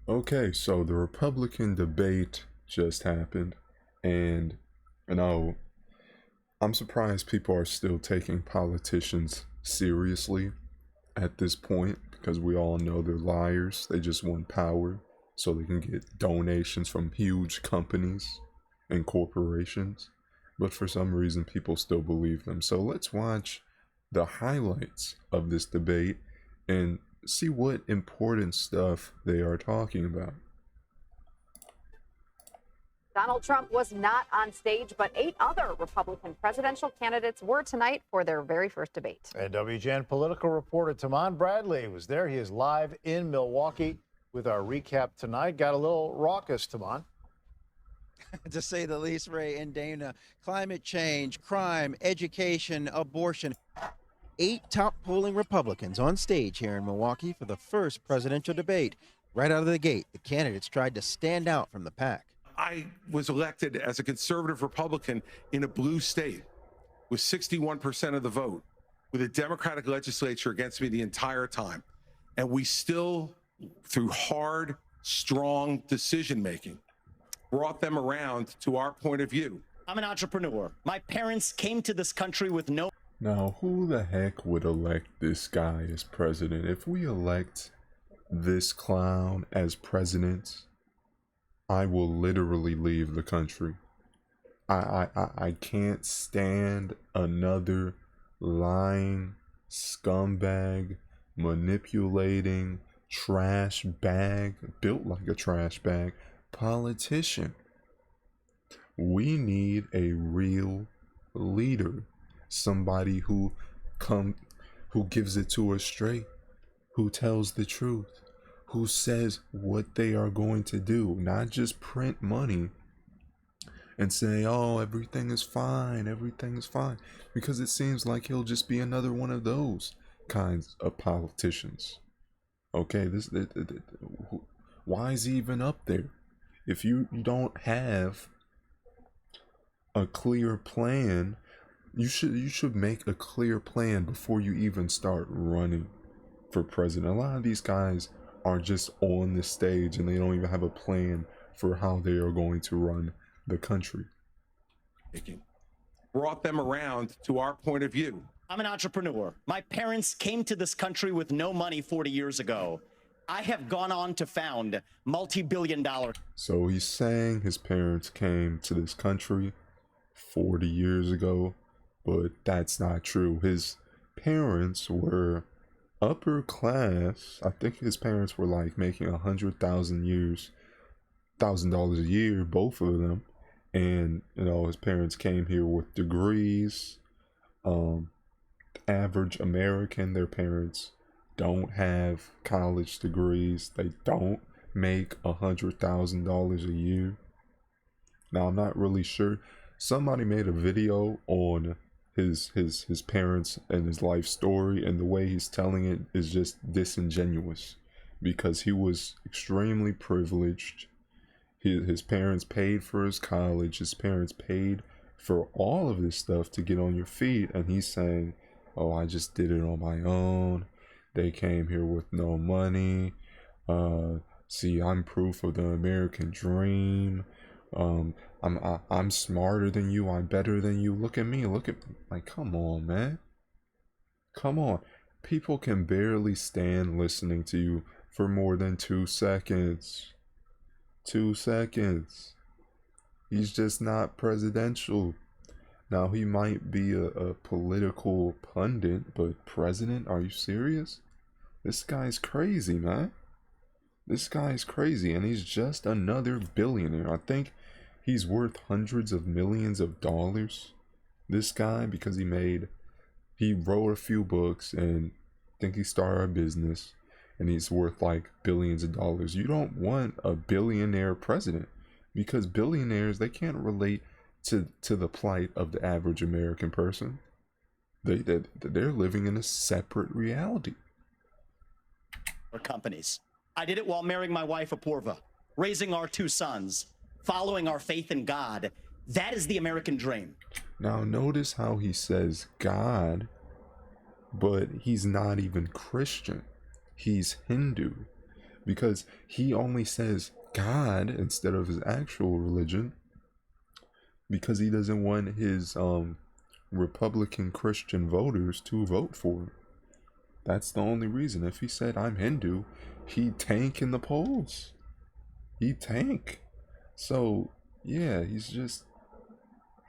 Okay, so the Republican debate just happened, and you know, I'm surprised people are still taking politicians seriously at this point because we all know they're liars. They just want power so they can get donations from huge companies and corporations. But for some reason, people still believe them. So let's watch the highlights of this debate and see what important stuff they are talking about. Donald Trump was not on stage, but 8 other Republican presidential candidates were tonight for their very first debate. And WGN political reporter Taman Bradley was there. He is live in Milwaukee with our recap tonight. Got a little raucous, Taman. To say the least, Ray and Dana. Climate change, crime, education, abortion. 8 top polling Republicans on stage here in Milwaukee for the first presidential debate. Right out of the gate, the candidates tried to stand out from the pack. I was elected as a conservative Republican in a blue state with 61% of the vote, with a Democratic legislature against me the entire time. And we still, through hard, strong decision-making, brought them around to our point of view. I'm an entrepreneur. My parents came to this country with no... Now, who the heck would elect this guy as president? If we elect this clown as president, I will literally leave the country. I can't stand another lying, scumbag, manipulating, trash bag, built like a trash bag, politician. We need a real leader. Somebody who gives it to us straight, who tells the truth, who says what they are going to do, not just print money and say, oh, everything is fine, because it seems like he'll just be another one of those kinds of politicians. Okay, why is he even up there? If you don't have a clear plan, you should make a clear plan before you even start running for president. A lot of these guys are just on the stage and they don't even have a plan for how they are going to run the country. Brought them around to our point of view. I'm an entrepreneur. My parents came to this country with no money 40 years ago. I have gone on to found multi-billion-dollar... So he's saying his parents came to this country 40 years ago, but that's not true. His parents were upper class. I think his parents were like making $100,000 a year, both of them. And his parents came here with degrees. Average American, their parents don't have college degrees. They don't make $100,000 a year. Now I'm not really sure. Somebody made a video on his parents and his life story, and the way he's telling it is just disingenuous because he was extremely privileged. His parents paid for his college. His parents paid for all of this stuff to get on your feet, and he's saying, oh, I just did it on my own. They came here with no money. See, I'm proof of the American dream. I'm smarter than you. I'm better than you. Look at me. Like, come on, man. Come on. People can barely stand listening to you for more than 2 seconds. 2 seconds. He's just not presidential. Now, he might be a political pundit, but president? Are you serious? This guy's crazy, man. This guy's crazy, and he's just another billionaire. I think he's worth hundreds of millions of dollars, this guy, because he wrote a few books, and I think he started a business, and he's worth like billions of dollars. You don't want a billionaire president, because billionaires, they can't relate to the plight of the average American person. They're living in a separate reality. Companies. I did it while marrying my wife, Apurva, raising our 2 sons, following our faith in God. That is the American dream. Now notice how he says God, but he's not even Christian. He's Hindu. because he only says God instead of his actual religion because he doesn't want his Republican Christian voters to vote for him. That's the only reason. If he said I'm Hindu, he'd tank in the polls. He'd tank. So yeah, he's just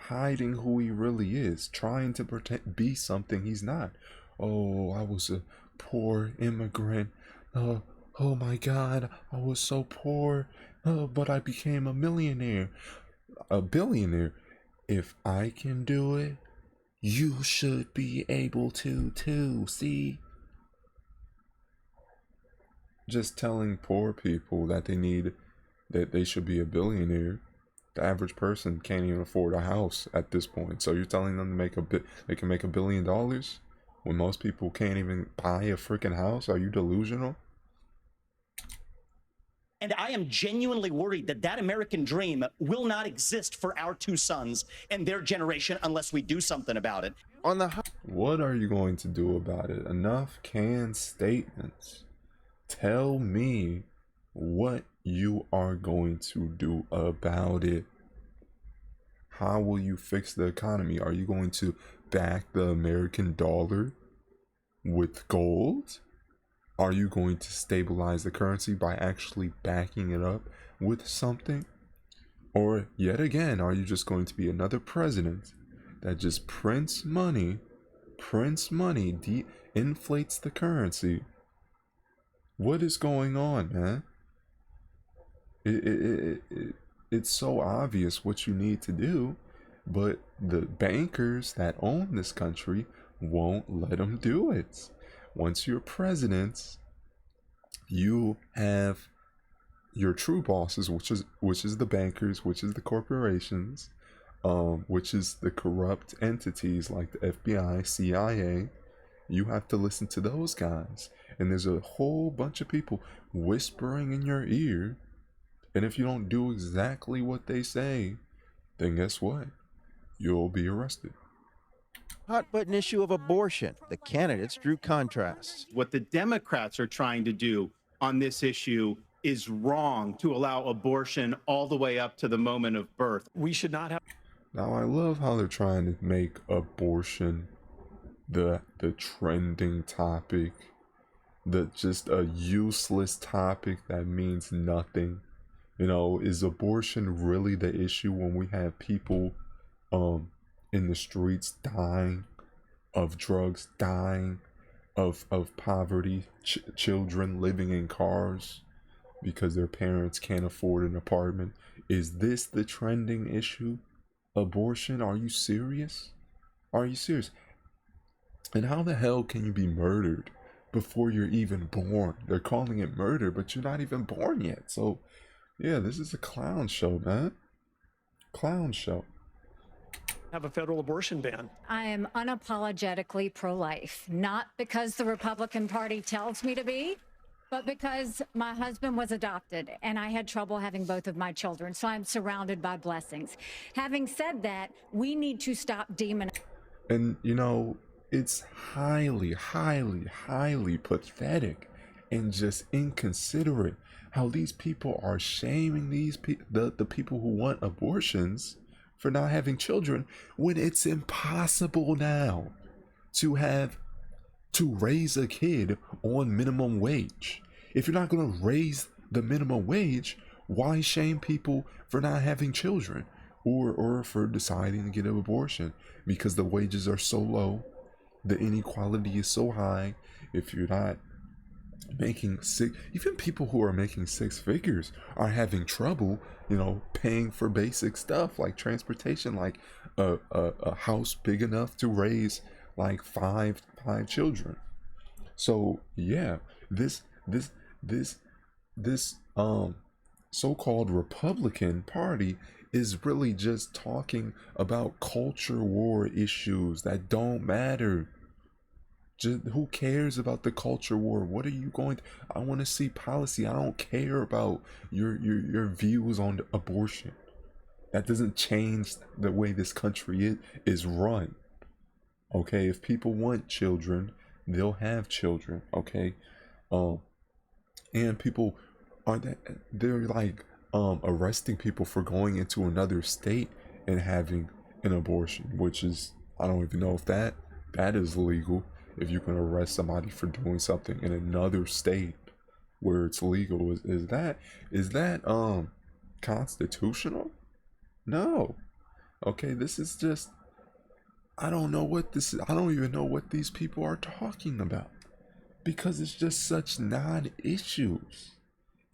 hiding who he really is, trying to pretend be something he's not. Oh, I was a poor immigrant. Oh my God, I was so poor. But I became a millionaire, a billionaire. If I can do it, you should be able to too. See? Just telling poor people that they should be a billionaire. The average person can't even afford a house at this point. So you're telling them they can make $1 billion when most people can't even buy a freaking house? Are you delusional? And I am genuinely worried that that American dream will not exist for our two sons and their generation unless we do something about it. What are you going to do about it? Enough canned statements. Tell me what you are going to do about it. How will you fix the economy? Are you going to back the American dollar with gold? Are you going to stabilize the currency by actually backing it up with something? Or yet again, are you just going to be another president that just prints money, inflates the currency? What is going on, man? It's so obvious what you need to do, but the bankers that own this country won't let them do it. Once you're president, you have your true bosses, which is the bankers, which is the corporations, which is the corrupt entities like the FBI, CIA. You have to listen to those guys, and there's a whole bunch of people whispering in your ear. And if you don't do exactly what they say, then guess what? You'll be arrested. Hot button issue of abortion. The candidates drew contrasts. What the Democrats are trying to do on this issue is wrong, to allow abortion all the way up to the moment of birth. We should not have. Now, I love how they're trying to make abortion the trending topic, just a useless topic that means nothing. You know, is abortion really the issue when we have people in the streets dying of drugs, dying of poverty, children living in cars because their parents can't afford an apartment? Is this the trending issue? Abortion? Are you serious? Are you serious? And how the hell can you be murdered before you're even born? They're calling it murder, but you're not even born yet. So yeah, this is a clown show, man. Clown show. Have a federal abortion ban. I am unapologetically pro-life, not because the Republican Party tells me to be, but because my husband was adopted and I had trouble having both of my children, so I'm surrounded by blessings. Having said that, we need to stop demonizing. And you know, it's highly, highly, highly pathetic and just inconsiderate how these people are shaming the people who want abortions for not having children, when it's impossible now to raise a kid on minimum wage. If you're not going to raise the minimum wage, why shame people for not having children or for deciding to get an abortion? Because the wages are so low, the inequality is so high. If you're not making even people who are making 6 figures are having trouble, you know, paying for basic stuff like transportation, like a house big enough to raise like five children. So yeah, this so-called Republican Party is really just talking about culture war issues that don't matter. Just, who cares about the culture war? What are you going to... I want to see policy. I don't care about your views on abortion. That doesn't change the way this country is run. Okay, if people want children, they'll have children. Okay, and people are that they're like arresting people for going into another state and having an abortion, which is, I don't even know if that is legal. If you can arrest somebody for doing something in another state where it's legal, is that constitutional? No. Okay, this is just, I don't know what this is. I don't even know what these people are talking about, because it's just such non-issues.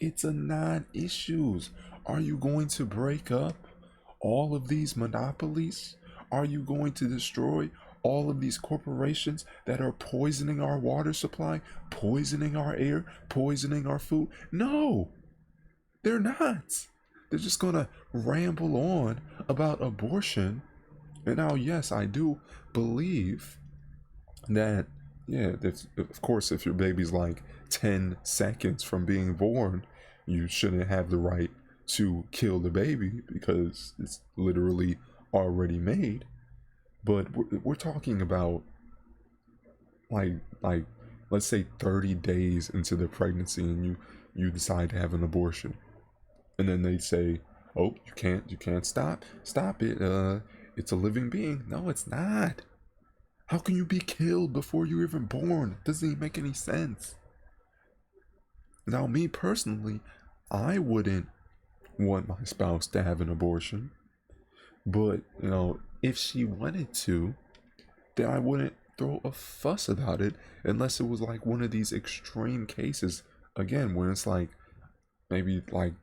It's a non-issues. Are you going to break up all of these monopolies? Are you going to destroy all of these corporations that are poisoning our water supply, poisoning our air, poisoning our food? No, they're not. They're just gonna ramble on about abortion. And now, yes, I do believe that, yeah, of course, if your baby's like 10 seconds from being born, you shouldn't have the right to kill the baby because it's literally already made. But we're talking about like let's say 30 days into the pregnancy, and you decide to have an abortion, and then they say, oh, you can't stop it, it's a living being. No, it's not. How can you be killed before you're even born? It doesn't even make any sense. Now, me personally, I wouldn't want my spouse to have an abortion, but if she wanted to, then I wouldn't throw a fuss about it, unless it was like one of these extreme cases, again, where it's like maybe like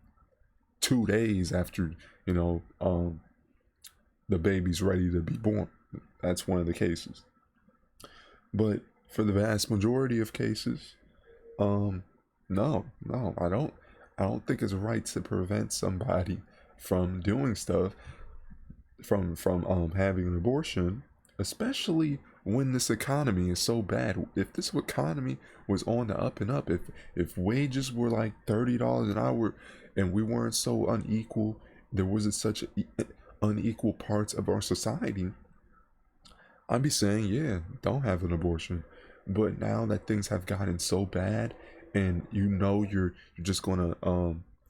2 days after the baby's ready to be born. That's one of the cases. But for the vast majority of cases, no, I don't think it's right to prevent somebody from doing stuff, from having an abortion, especially when this economy is so bad. If this economy was on the up and up, if wages were like $30 an hour and we weren't so unequal, there wasn't such unequal parts of our society, I'd be saying, yeah, don't have an abortion. But now that things have gotten so bad, and you're just gonna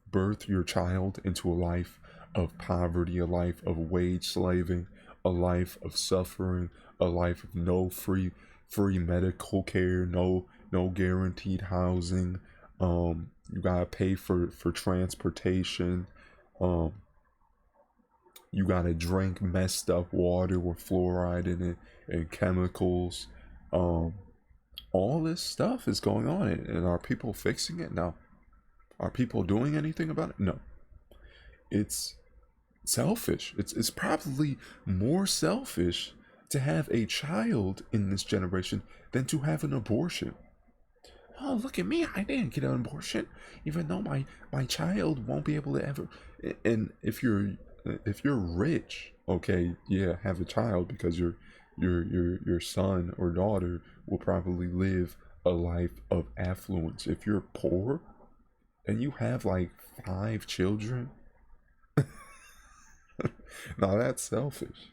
birth your child into a life of poverty, a life of wage slaving, a life of suffering, a life of no free medical care, no guaranteed housing. You gotta pay for transportation. You gotta drink messed up water with fluoride in it and chemicals. All this stuff is going on, and are people fixing it? No. Are people doing anything about it? No. It's selfish. It's probably more selfish to have a child in this generation than to have an abortion. Oh, look at me, I didn't get an abortion, even though my child won't be able to ever. And if you're rich, okay, yeah, have a child, because your son or daughter will probably live a life of affluence. If you're poor and you have like 5 children, now that's selfish.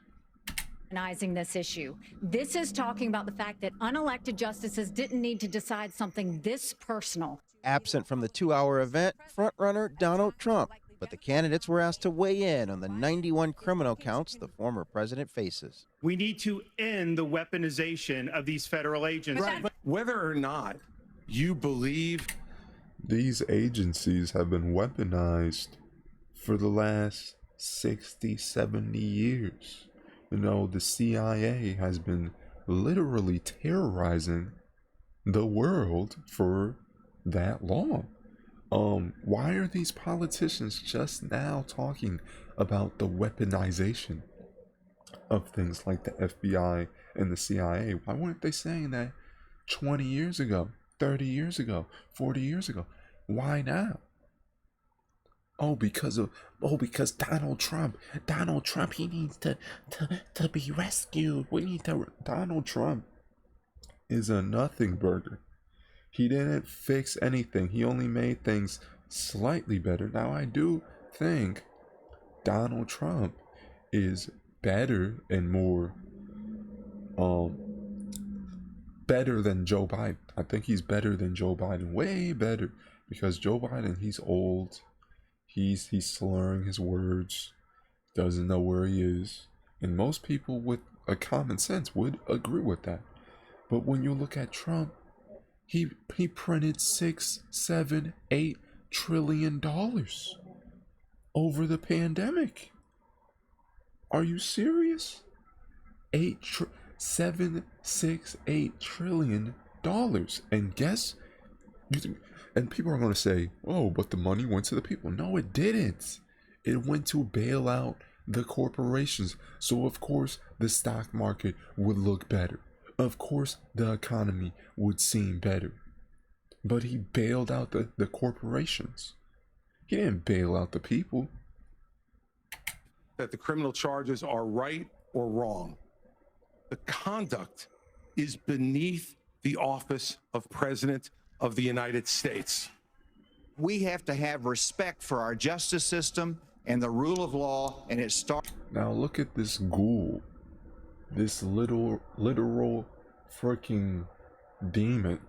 Recognizing this issue. This is talking about the fact that unelected justices didn't need to decide something this personal. Absent from the 2-hour event, frontrunner Donald Trump. But the candidates were asked to weigh in on the 91 criminal counts the former president faces. We need to end the weaponization of these federal agents. Right, but whether or not you believe these agencies have been weaponized for the last 60, 70 years. The CIA has been literally terrorizing the world for that long. Why are these politicians just now talking about the weaponization of things like the FBI and the CIA? Why weren't they saying that 20 years ago, 30 years ago, 40 years ago? Why now? Because Donald Trump, he needs to be rescued. Donald Trump is a nothing burger. He didn't fix anything. He only made things slightly better. Now, I do think Donald Trump is better and more better than Joe Biden. I think he's better than Joe Biden. Way better because Joe Biden, he's old, he's slurring his words, doesn't know where he is, and most people with a common sense would agree with that. But when you look at Trump, he printed $6, 7, 8 trillion over the pandemic. Are you serious? 8 and guess, and people are going to say, oh, but the money went to the people. No, it didn't. It went to bail out the corporations. So of course the stock market would look better. Of course the economy would seem better. But he bailed out the corporations. He didn't bail out the people. That the criminal charges are right or wrong. The conduct is beneath the office of President of the United States. We have to have respect for our justice system and the rule of law, and it starts. Now look at this ghoul, this literal freaking demon.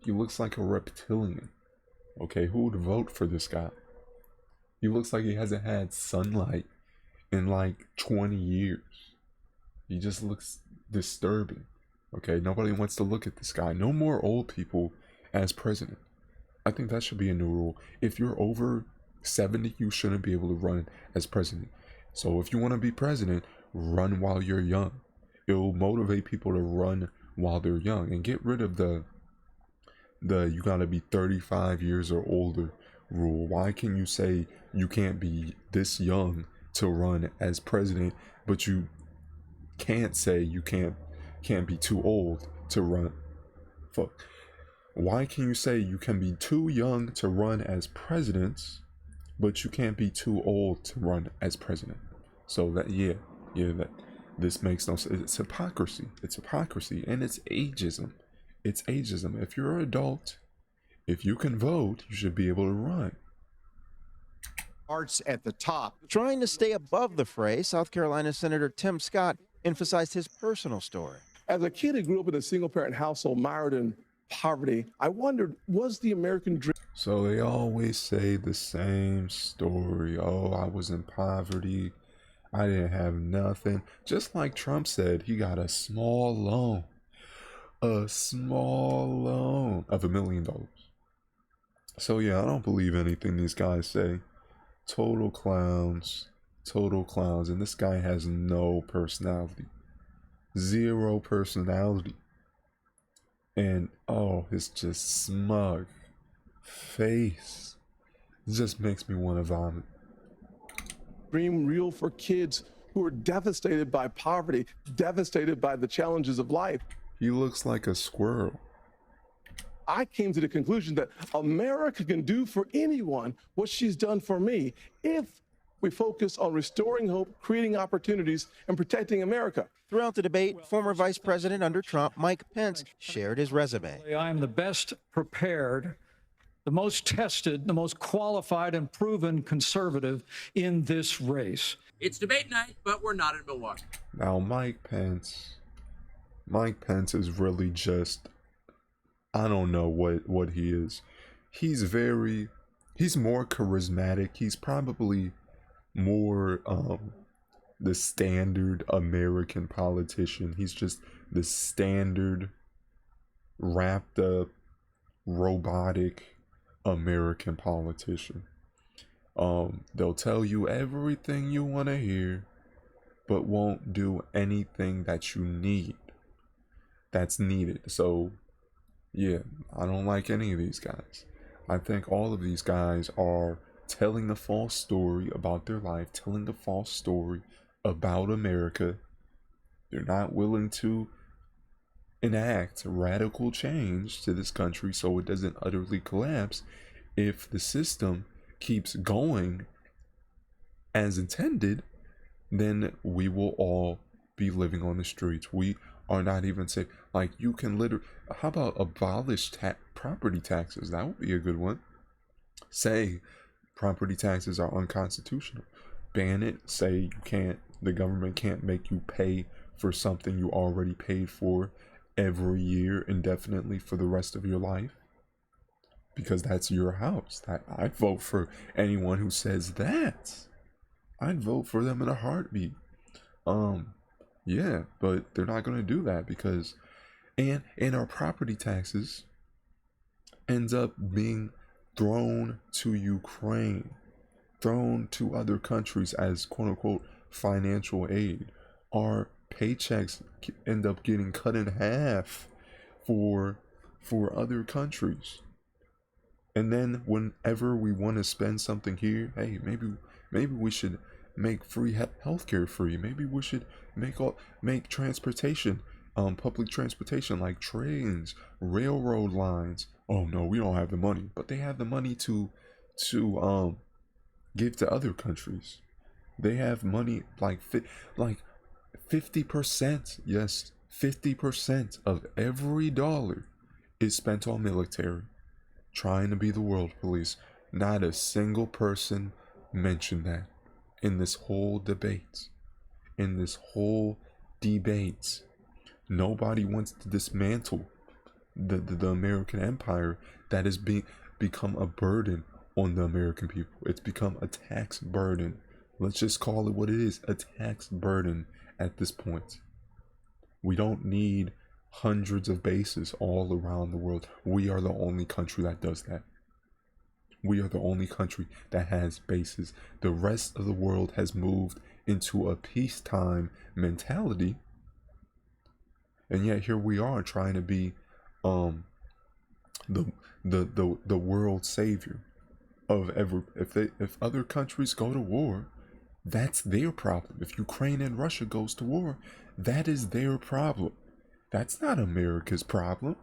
He looks like a reptilian. Okay, who would vote for this guy? He looks like he hasn't had sunlight in like 20 years. He just looks disturbing. Okay, nobody wants to look at this guy. No more old people as president. I think that should be a new rule. If you're over 70, you shouldn't be able to run as president. So if you want to be president, run while you're young. It'll motivate people to run while they're young, and get rid of the you gotta be 35 years or older rule. Why can you say you can't be this young to run as president, but you can't say you can't be too old to run? Fuck. Why can you say you can be too young to run as president, but you can't be too old to run as president? So that that this makes no sense. It's hypocrisy. It's hypocrisy, and it's ageism. It's ageism. If you're an adult, if you can vote, you should be able to run. Starts at the top. Trying to stay above the fray, South Carolina Senator Tim Scott emphasized his personal story. As a kid who grew up in a single-parent household mired in poverty, I wondered, was the American dream? So they always say the same story. Oh, I was in poverty. I didn't have nothing. Just like Trump said, he got a small loan. A small loan of $1 million. So yeah, I don't believe anything these guys say. Total clowns. Total clowns. And this guy has no personality. Zero personality. And oh, it's just smug face. It just makes me want to vomit. Dream real for kids who are devastated by poverty, devastated by the challenges of life. He looks like a squirrel. I came to the conclusion that America can do for anyone what she's done for me if we focus on restoring hope, creating opportunities, and protecting America. Throughout the debate, former Vice President under Trump, Mike Pence, shared his resume. I am the best prepared, the most tested, the most qualified and proven conservative in this race. It's debate night, but we're not in Milwaukee. Now, Mike Pence is really just, I don't know what he is. He's more charismatic. He's probably more the standard American politician. He's just the standard wrapped up robotic American politician. They'll tell you everything you want to hear, but won't do anything that you need. That's needed. So yeah, I don't like any of these guys. I think all of these guys are telling a false story about their life, telling a false story about America. They're not willing to enact radical change to this country so it doesn't utterly collapse. If the system keeps going as intended, then we will all be living on the streets. We are not even safe. Like, you can literally, how about abolish property taxes? That would be a good one. Say property taxes are unconstitutional. Ban it. Say the government can't make you pay for something you already paid for every year indefinitely for the rest of your life. because that's your house. I'd vote for anyone who says that. I'd vote for them in a heartbeat. Yeah, but they're not going to do that because, and our property taxes ends up being thrown to Ukraine, thrown to other countries as quote unquote financial aid. Our paychecks end up getting cut in half for other countries. And then whenever we want to spend something here, hey, maybe we should make free healthcare free. Maybe we should make transportation, public transportation like trains, railroad lines. Oh no, we don't have the money, but they have the money to give to other countries. They have money like 50%. Yes, 50% of every dollar is spent on military, trying to be the world police. Not a single person mentioned that in this whole debate. Nobody wants to dismantle the American empire that has become a burden on the American people. It's become a tax burden. Let's just call it what it is, a tax burden at this point. We don't need hundreds of bases all around the world. We are the only country that does that. We are the only country that has bases. The rest of the world has moved into a peacetime mentality. And yet here we are trying to be the world savior of if other countries go to war, that's their problem. If Ukraine and Russia goes to war, that is their problem. That's not America's problem.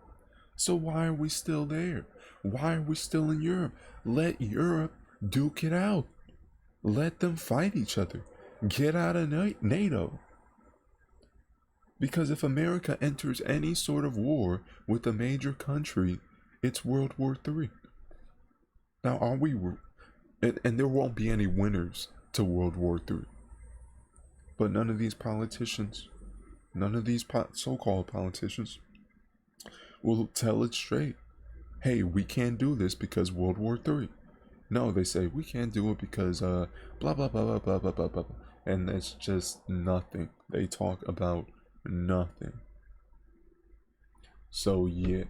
So why are we still there? Why are we still in Europe? Let Europe duke it out. Let them fight each other. Get out of NATO. Because if America enters any sort of war with a major country, it's World War III. Now, are we... And there won't be any winners to World War III. But none of these politicians, none of these so-called politicians will tell it straight. Hey, we can't do this because World War III. No, they say we can't do it because blah, blah, blah, blah, blah, blah, blah, blah. And it's just nothing. They talk about nothing. So, yeah.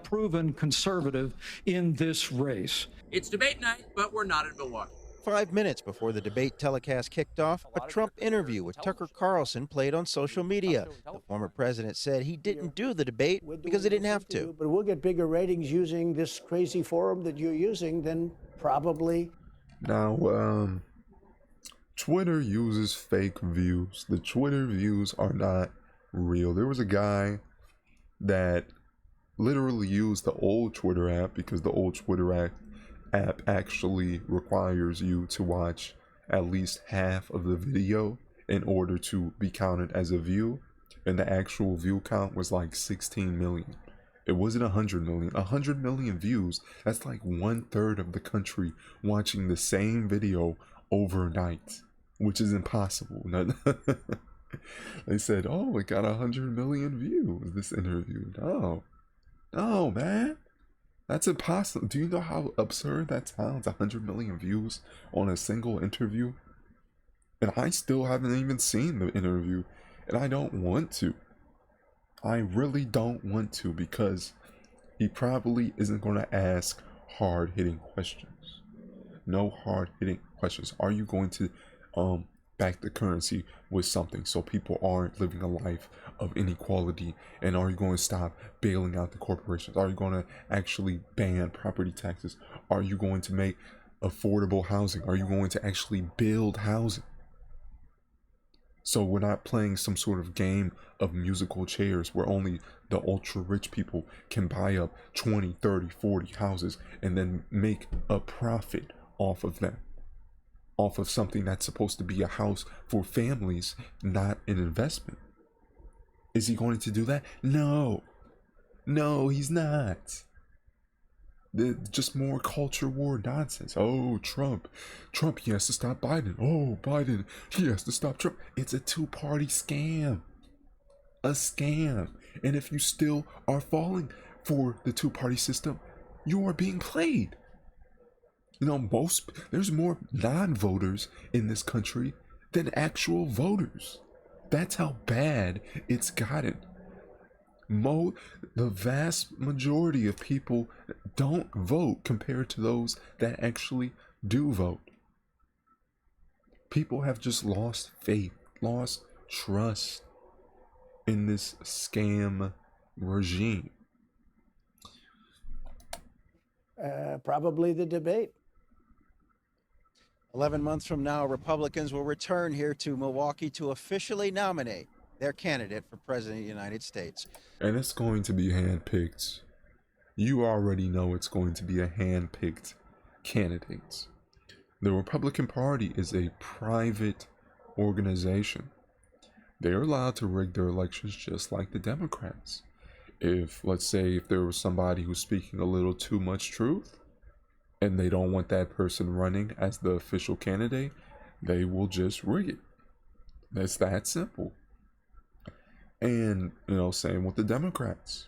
Proven conservative in this race. It's debate night, but we're not in Milwaukee. 5 minutes before the debate telecast kicked off, a Trump interview with Tucker Carlson played on social media. The former president said he didn't do the debate because he didn't have to. But we'll get bigger ratings using this crazy forum that you're using than probably. Now, Twitter uses fake views. The Twitter views are not real. There was a guy that literally used the old Twitter app because the old Twitter app actually requires you to watch at least half of the video in order to be counted as a view, and the actual view count was like 16 million. It wasn't 100 million. 100 million views, that's like 1/3 of the country watching the same video overnight, which is impossible. They said, oh, it got 100 million views, this interview. No, man. That's impossible. Do you know how absurd that sounds? 100 million views on a single interview? And I still haven't even seen the interview. And I don't want to. I really don't want to, because he probably isn't going to ask hard-hitting questions. No hard-hitting questions. Are you going to back the currency with something so people aren't living a life of inequality? And are you going to stop bailing out the corporations? Are you going to actually ban property taxes? Are you going to make affordable housing? Are you going to actually build housing? So we're not playing some sort of game of musical chairs where only the ultra rich people can buy up 20, 30, 40 houses and then make a profit off of them. Off of something that's supposed to be a house for families, not an investment. Is he going to do that? No, he's not. Just more culture war nonsense. Oh, Trump, he has to stop Biden. Oh, Biden, he has to stop Trump. It's a two-party scam. A scam. And if you still are falling for the two-party system, you are being played. You know, there's more non-voters in this country than actual voters. That's how bad it's gotten. The vast majority of people don't vote compared to those that actually do vote. People have just lost faith, lost trust in this scam regime. Probably the debate. 11 months from now, Republicans will return here to Milwaukee to officially nominate their candidate for President of the United States. And it's going to be handpicked. You already know it's going to be a handpicked candidate. The Republican Party is a private organization. They're allowed to rig their elections just like the Democrats. If, let's say, if there was somebody who's speaking a little too much truth, and they don't want that person running as the official candidate, they will just rig it. It's that simple. And, you know, same with the Democrats.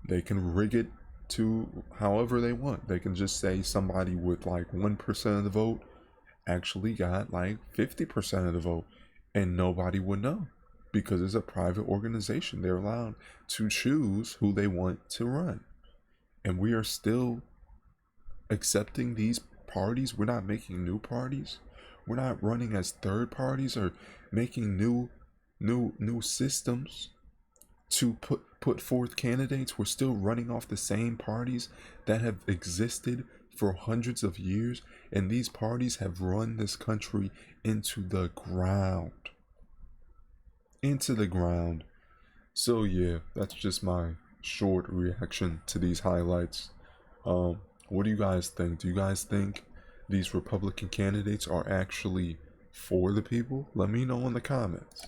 They can rig it to however they want. They can just say somebody with like 1% of the vote actually got like 50% of the vote, and nobody would know because it's a private organization. They're allowed to choose who they want to run. And we are still accepting these parties. We're not making new parties. We're not running as third parties or making new systems to put forth candidates. We're still running off the same parties that have existed for hundreds of years, and these parties have run this country into the ground. So yeah, that's just my short reaction to these highlights. What do you guys think? Do you guys think these Republican candidates are actually for the people? Let me know in the comments.